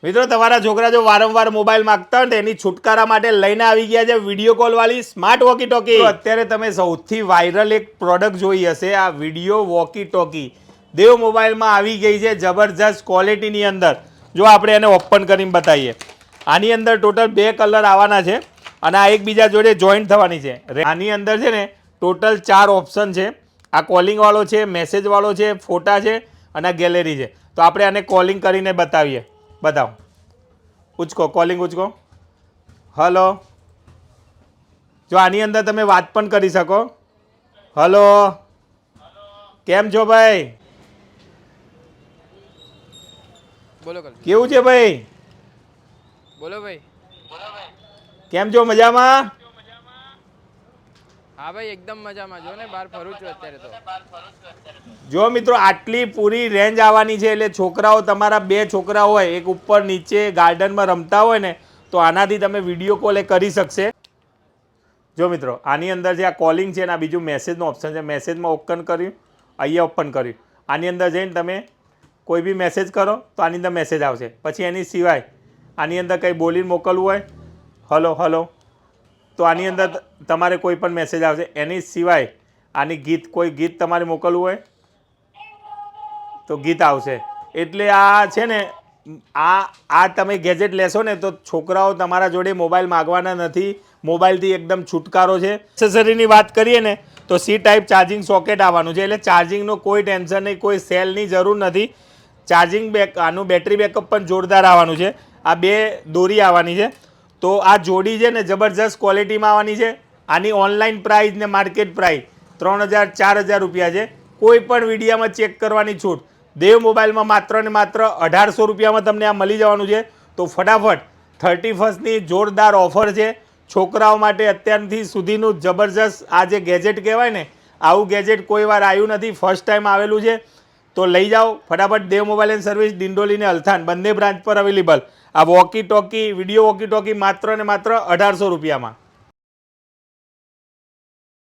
મિત્રો તમારા છોકરા જો વારંવાર મોબાઈલ માંગતા હોય એની છુટકારા માટે લઈને આવી ગયા છે વિડીયો કોલ વાળી સ્માર્ટ વોકી ટોકી। અત્યારે તમે સૌથી વાયરલ એક પ્રોડક્ટ જોઈ હશે, આ વિડીયો વોકી ટોકી દેવ મોબાઈલમાં આવી ગઈ છે જબરજસ્ત ક્વોલિટીની અંદર। જો આપણે એને ઓપન કરીને બતાવીએ, આની અંદર ટોટલ 2 કલર આવવાના છે અને આ એકબીજા જોડે જોઈન્ટ થવાની છે। આની અંદર છે ને ટોટલ 4 ઓપ્શન છે। આ કોલિંગ વાળો છે, મેસેજ વાળો છે, ફોટા છે અને ગેલેરી છે। તો આપણે આને કોલિંગ કરીને બતાવીએ। बताओ, उचको कॉलिंग उचको। हलो, जो आनी अंदर तमे बात पण करी सको। हलो, केम छो भाई? बोलो कर केवुं छे भाई? बोलो भाई। केम छो? मजामां? हाँ भाई एकदम मजामां। जो ने बार फरू छुं अत्यारे तो। जो मित्रों आटली पूरी रेंज आवानी छे એટલે છોકરાઓ તમારા 2 છોકરા હોય, એક ઉપર નીચે ગાર્ડનમાં રમતા હોય ને તો આનાથી તમે વિડીયો કોલ કરી શકશે। જો મિત્રો આની અંદર જે આ કોલિંગ છે ને આ બીજું મેસેજનો ઓપ્શન છે, મેસેજમાં ઓપન કર્યું, અહીંયા ઓપન કર્યું, આની અંદર જઈને તમે કોઈ બી મેસેજ કરો તો આની અંદર મેસેજ આવશે। પછી એની સિવાય આની અંદર કંઈ બોલીને મોકલવું હોય, હલો હલો, તો આની અંદર તમારે કોઈ પણ મેસેજ આવશે। એની સિવાય આની ગીત, કોઈ ગીત તમારે મોકલવું હોય તો ગીત આવશે। એટલે આ છે ને આ તમે ગેજેટ લેશો ને તો છોકરાઓ તમારા જોડે મોબાઈલ માગવાના નથી, મોબાઈલથી એકદમ છુટકારો છે। એક્સેસરીની વાત કરીએ ને તો C ટાઈપ ચાર્જિંગ સોકેટ આવવાનું છે, એટલે ચાર્જિંગનો કોઈ ટેન્શન નહીં, કોઈ સેલની જરૂર નથી। ચાર્જિંગ આનું બેટરી બેકઅપ પણ જોરદાર આવવાનું છે। આ 2 દોરી આવવાની છે, તો આ જોડી છે ને જબરજસ્ત ક્વોલિટીમાં આવવાની છે। આની ઓનલાઈન પ્રાઇસ ને માર્કેટ પ્રાઇસ 3000-4000 રૂપિયા છે। કોઈ પણ વિડીયામાં ચેક કરવાની છૂટ। દેવ મોબાઈલમાં માત્ર ને માત્ર 1800 રૂપિયામાં તમને આ મળી જવાનું છે। તો ફટાફટ 31st જોરદાર ઓફર છે છોકરાઓ માટે। અત્યારથી સુધીનું જબરજસ્ત આ જે ગેજેટ કહેવાય ને, આવું ગેજેટ કોઈ વાર આવ્યું નથી, ફર્સ્ટ ટાઈમ આવેલું છે। તો લઈ જાઓ ફટાફટ। દેવ મોબાઈલ એન્ડ સર્વિસ ડિંડોલી ને અલથાણ બંને બ્રાન્ચ પર અવેલેબલ। આ walkie talkie, video walkie talkie માત્ર ને માત્ર 1800 રૂપિયામાં।